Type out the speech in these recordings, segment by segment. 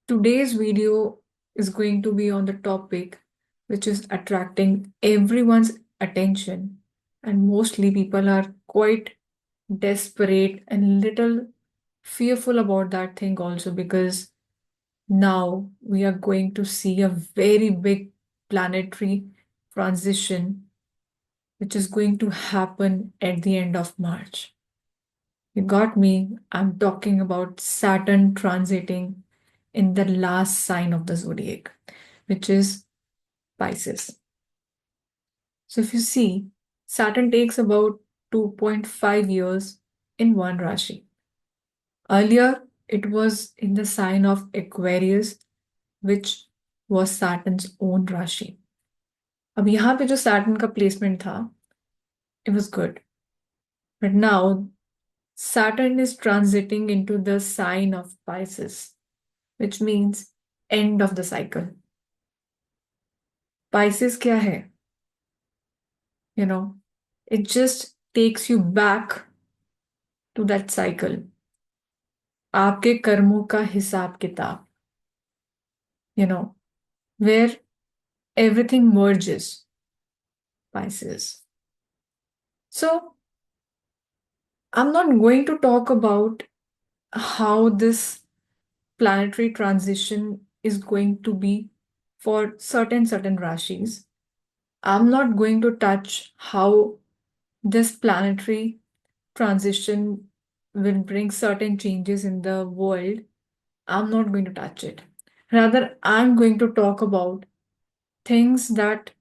Today's video is going to be on the topic which is attracting everyone's attention, and mostly people are quite desperate and little fearful about that thing also because now we are going to see a very big planetary transition which is going to happen at the end of March. You got me. I'm talking about Saturn transiting in the last sign of the zodiac, which is Pisces. So if you see, Saturn takes about 2.5 years in one Rashi. Earlier, it was in the sign of Aquarius, which was Saturn's own Rashi. अब यहाँ पे जो Saturn का placement था, it was good. But now, Saturn is transiting into the sign of Pisces, which means end of the cycle. Pisces क्या है? You know, it just takes you back to that cycle. आपके कर्मों का हिसाब किताब, where everything merges, Pisces. So, I'm not going to talk about how this planetary transition is going to be for certain rashis. I'm not going to touch how this planetary transition will bring certain changes in the world. I'm not going to touch it. Rather, I'm going to talk about things that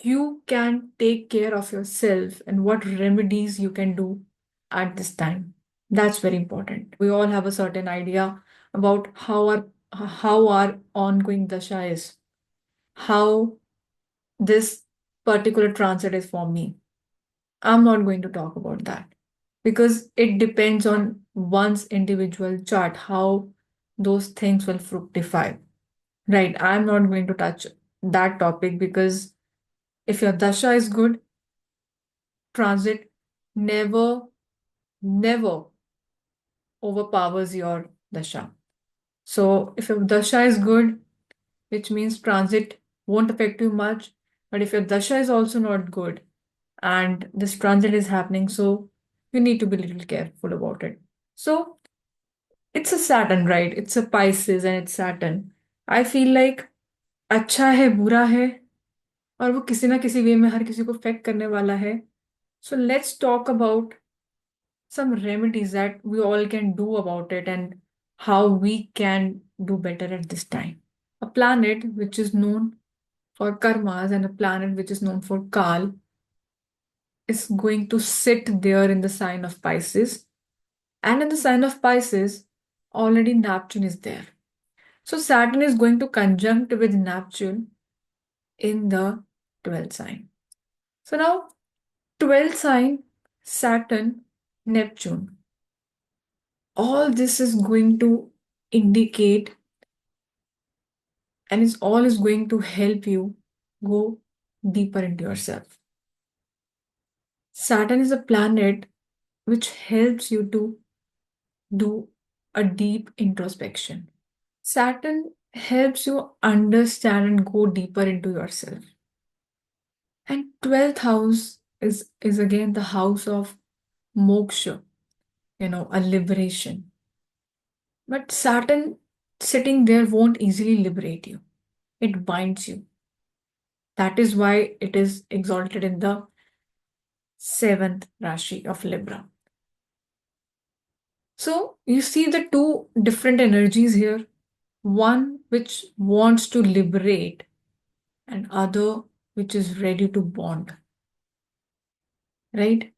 you can take care of yourself and what remedies you can do at this time. That's very important. We all have a certain idea about how our ongoing dasha is, how this particular transit is for me. I'm not going to talk about that because it depends on one's individual chart, how those things will fructify. Right. I'm not going to touch that topic because if your dasha is good, transit never, never overpowers your dasha. So if your dasha is good, which means transit won't affect you much. But if your dasha is also not good and this transit is happening, so you need to be a little careful about it. So it's a Saturn, right? It's a Pisces and it's Saturn. I feel like अच्छा है बुरा है और वो किसी ना किसी वे में हर किसी को अफेक्ट करने वाला है. So let's talk about some remedies that we all can do about it and how we can do better at this time. A planet which is known for karmas and a planet which is known for Kal is going to sit there in the sign of Pisces. And in the sign of Pisces, already Neptune is there. So Saturn is going to conjunct with Neptune in the 12th sign. So now, 12th sign, Saturn, Neptune. All this is going to indicate and is all is going to help you go deeper into yourself. Saturn is a planet which helps you to do a deep introspection. Saturn helps you understand and go deeper into yourself. And 12th house is again the house of moksha, a liberation. But Saturn sitting there won't easily liberate you. It binds you. That is why it is exalted in the 7th Rashi of Libra. So you see the two different energies here. One which wants to liberate and other which is ready to bond. Right?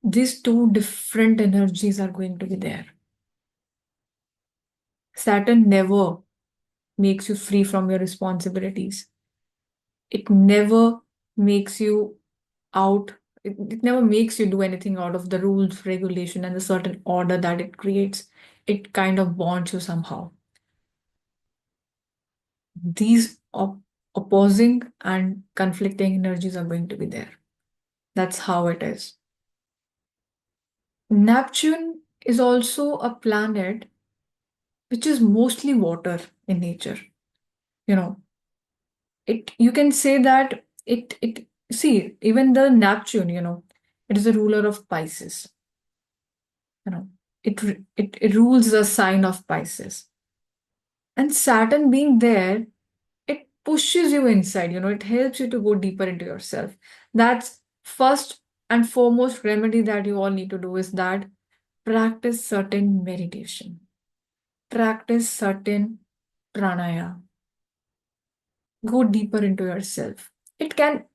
These two different energies are going to be there. Saturn never makes you free from your responsibilities. It never makes you out, it never makes you do anything out of the rules, regulation, and the certain order that it creates. It kind of bonds you somehow. These opposing and conflicting energies are going to be there. That's how it is. Neptune is also a planet which is mostly water in nature. You know, it you can say that it see even the Neptune, it is a ruler of Pisces. You know, it rules the sign of Pisces, and Saturn being there, it pushes you inside. It helps you to go deeper into yourself. That's first and foremost remedy that you all need to do is that practice certain meditation, practice certain pranayama, go deeper into yourself. It can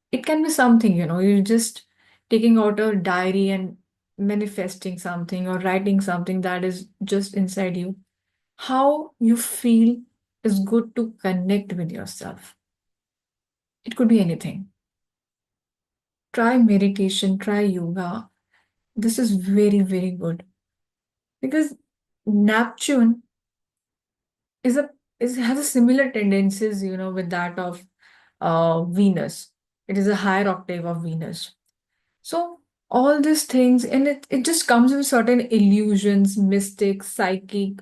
be something, you're just taking out a diary and manifesting something or writing something that is just inside you. How you feel is good to connect with yourself. It could be anything. Try meditation, try yoga. This is very, very good because Neptune is a has a similar tendencies, with that of Venus. It is a higher octave of Venus. So all these things, and it just comes with certain illusions, mystics, psychic,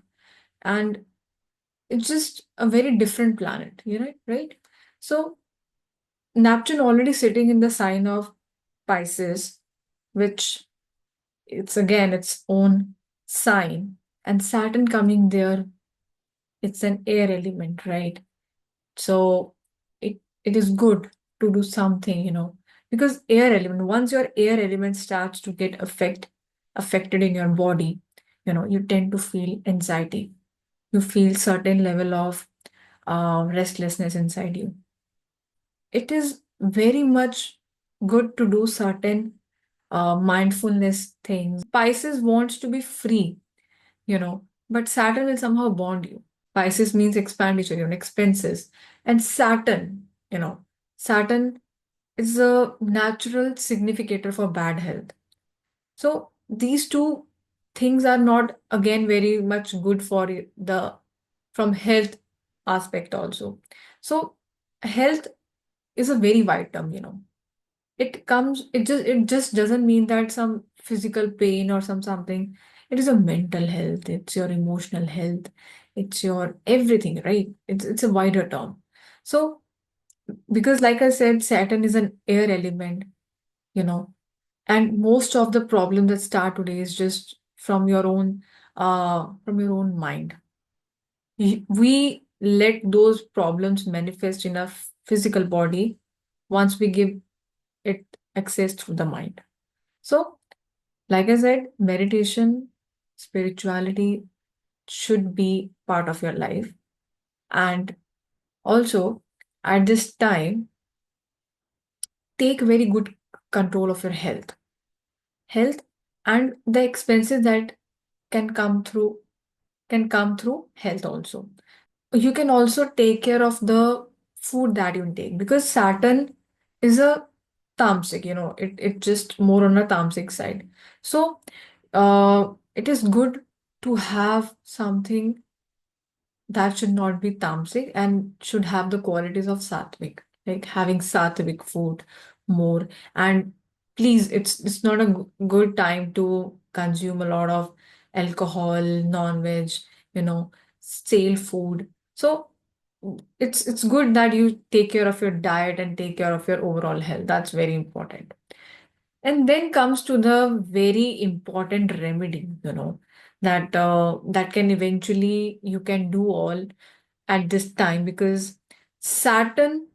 and it's just a very different planet, right? So Neptune already sitting in the sign of Pisces, which it's again its own sign, and Saturn coming there, it's an air element, right? So it is good to do something, because air element, once your air element starts to get affected in your body, you tend to feel anxiety. You feel certain level of restlessness inside you. It is very much good to do certain mindfulness things. Pisces wants to be free, but Saturn will somehow bond you. Pisces means expenditure, expenses. And Saturn is a natural significator for bad health. So these two things are not again very much good for the from health aspect also. So health is a very wide term, it just doesn't mean that some physical pain or something. It is a mental health, it's your emotional health, it's your everything, right? It's a wider term. So because like I said, Saturn is an air element, you know and most of the problem that start today is just from your own mind. We let those problems manifest in our physical body once we give it access through the mind. So like I said, meditation, spirituality should be part of your life. And also, at this time, take very good control of your health, and the expenses that can come through health also. You can also take care of the food that you take because Saturn is a tamsik, it just more on a tamsik side. So it is good to have something that should not be tamasic and should have the qualities of sattvik, like having sattvik food more. And please, it's not a good time to consume a lot of alcohol, non-veg, you know, stale food. So it's good that you take care of your diet and take care of your overall health. That's very important. And then comes to the very important remedy, that can eventually you can do all at this time because Saturn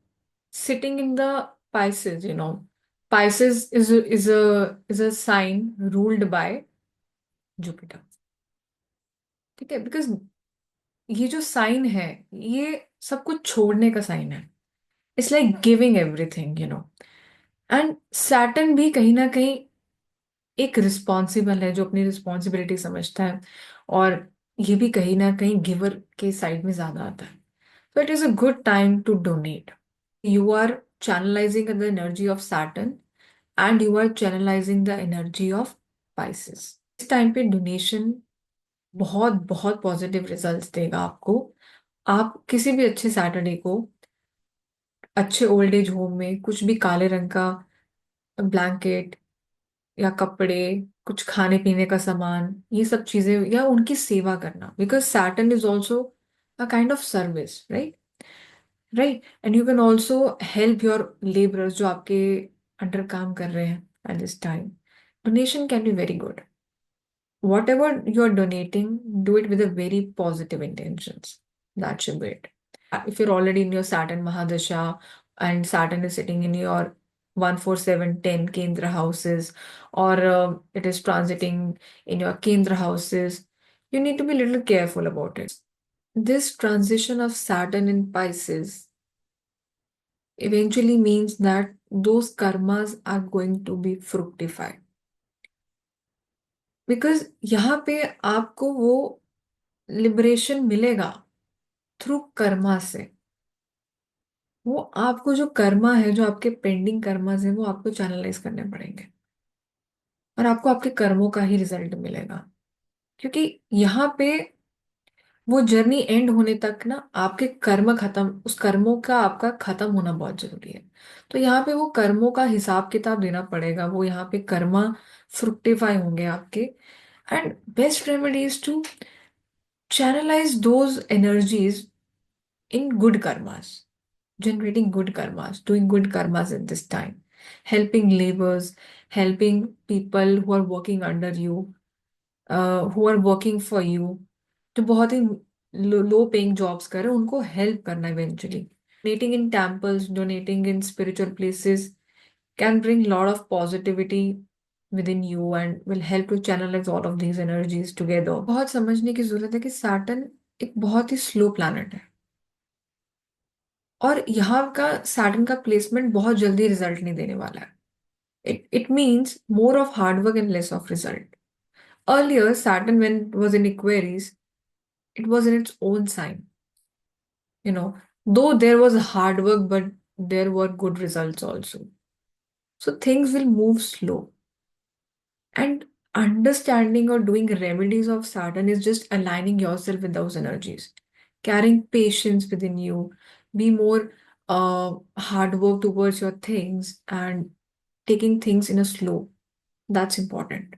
sitting in the Pisces, Pisces is a sign ruled by Jupiter. ठीक है because ये जो sign है ये सब कुछ छोड़ने का साइन है. It's like giving everything and Saturn भी कहीं ना कहीं एक रिस्पॉन्सिबल है जो अपनी रिस्पॉन्सिबिलिटी समझता है और ये भी कहीं ना कहीं गिवर के साइड में ज्यादा आता है. So it is a good time to donate. You are channelizing the energy of Saturn and you are channelizing the energy of Pisces. इस टाइम पे डोनेशन बहुत बहुत पॉजिटिव रिजल्ट्स देगा आपको. आप किसी भी अच्छे सैटरडे को अच्छे ओल्ड एज होम में कुछ भी काले रंग का ब्लैंकेट या कपड़े कुछ खाने पीने का सामान, ये सब चीजें, या उनकी सेवा करना, because Saturn is also a kind of service, right? Right, and you can also help your labourers जो आपके अंडर काम कर रहे हैं at this time. Donation can be very good. Whatever you are donating, do it with a very positive intentions. That should be it. If you're already in your Saturn Mahadasha and Saturn is sitting in your 14710 Kendra houses, or it is transiting in your Kendra houses, you need to be a little careful about it. This transition of Saturn in Pisces eventually means that those karmas are going to be fructified. Because यहाँ पे आपको वो liberation मिलेगा through Karma से. वो आपको जो कर्मा है, जो आपके पेंडिंग कर्मास है, वो आपको चैनलाइज करने पड़ेंगे और आपको आपके कर्मों का ही रिजल्ट मिलेगा. क्योंकि यहाँ पे वो जर्नी एंड होने तक ना आपके कर्म खत्म, उस कर्मों का आपका खत्म होना बहुत जरूरी है. तो यहाँ पे वो कर्मों का हिसाब किताब देना पड़ेगा. वो यहाँ पे कर्मा फ्रुक्टिफाई होंगे आपके. And best remedy is to channelize those energies in good karmas, generating good karmas, doing good karmas at this time, helping laborers, helping people who are working under you, who are working for you, जो बहुत ही low paying jobs कर रहे हैं उनको help करना eventually. Donating in temples, donating in spiritual places can bring a lot of positivity within you and will help to channelize all of these energies together. बहुत समझने की जरूरत है कि सैटर्न एक बहुत ही स्लो प्लैनेट है और यहाँ का सैटर्न का प्लेसमेंट बहुत जल्दी रिजल्ट नहीं देने वाला है. It means more of hard work and less of result. Earlier, Saturn, when it was in Aquarius, it was in its own sign. Though there was hard work, but there were good results also. So things will move slow. And understanding or doing remedies of Saturn is just aligning yourself with those energies, carrying patience within you, be more hard work towards your things and taking things in a slow. That's important.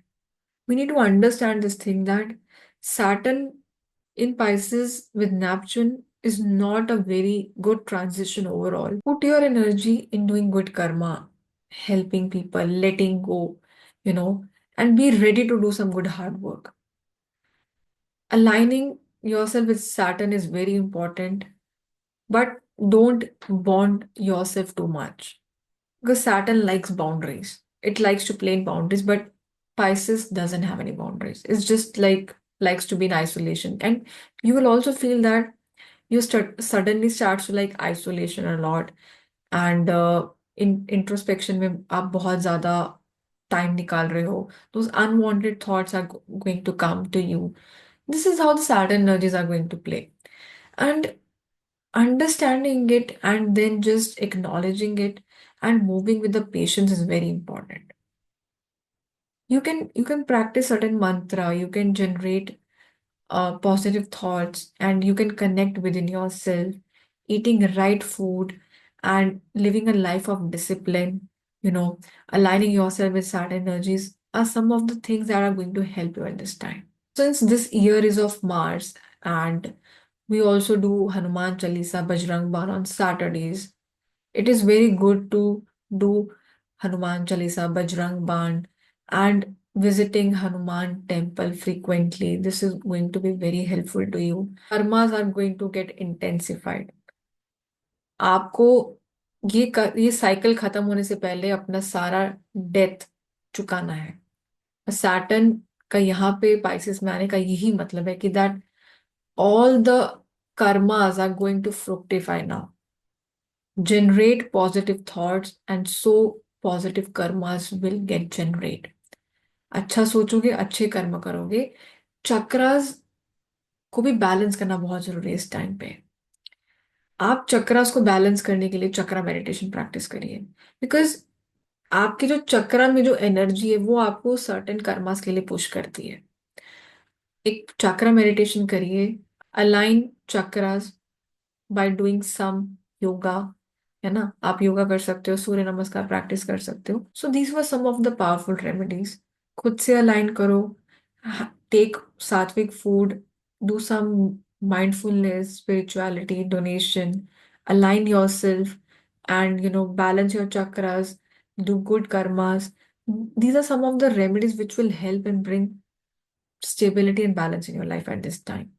We need to understand this thing that Saturn in Pisces with Neptune is not a very good transition overall. Put your energy in doing good karma, helping people, letting go, you know, and be ready to do some good hard work. Aligning yourself with Saturn is very important, but don't bond yourself too much because Saturn likes boundaries. It likes to play in boundaries, but Pisces doesn't have any boundaries. It's just like likes to be in isolation. And you will also feel that you suddenly starts to like isolation a lot and in introspection में आप बहुत ज़्यादा time निकाल रहे हो. Those unwanted thoughts are going to come to you. This is how the Saturn energies are going to play. And understanding it and then just acknowledging it and moving with the patience is very important. You can practice certain mantra, you can generate positive thoughts, and you can connect within yourself, eating right food and living a life of discipline, aligning yourself with Saturn energies are some of the things that are going to help you at this time. Since this year is of Mars and we also do Hanuman Chalisa, Bajrang Baan on Saturdays, it is very good to do Hanuman Chalisa, Bajrang Baan, and visiting Hanuman temple frequently. This is going to be very helpful to you. Karmas are going to get intensified. आपको ये cycle खत्म होने से पहले अपना सारा death चुकाना है. सैटर्न का यहाँ पे पाइसेस में आने का यही मतलब है कि that all the karmas are going to fructify now. Generate positive thoughts and so positive karmas will get generated. अच्छा सोचोगे, अच्छे कर्म करोगे. चक्रास को भी बैलेंस करना बहुत जरूरी है इस टाइम पे. आप चक्रास को बैलेंस करने के लिए चक्रा मेडिटेशन प्रैक्टिस करिए बिकॉज आपके जो चक्रा में जो एनर्जी है वो आपको सर्टेन कर्मास के लिए पुश करती है. एक चक्रा मेडिटेशन करिए. Align chakras by doing some yoga, है ना. आप योगा कर सकते हो, सूर्य नमस्कार प्रैक्टिस कर सकते हो. So these were some of the powerful remedies. खुद से अलाइन करो, take sattvic food, do some mindfulness, spirituality, donation, align yourself, and balance your chakras, do good karmas. These are some of the remedies which will help and bring stability and balance in your life at this time.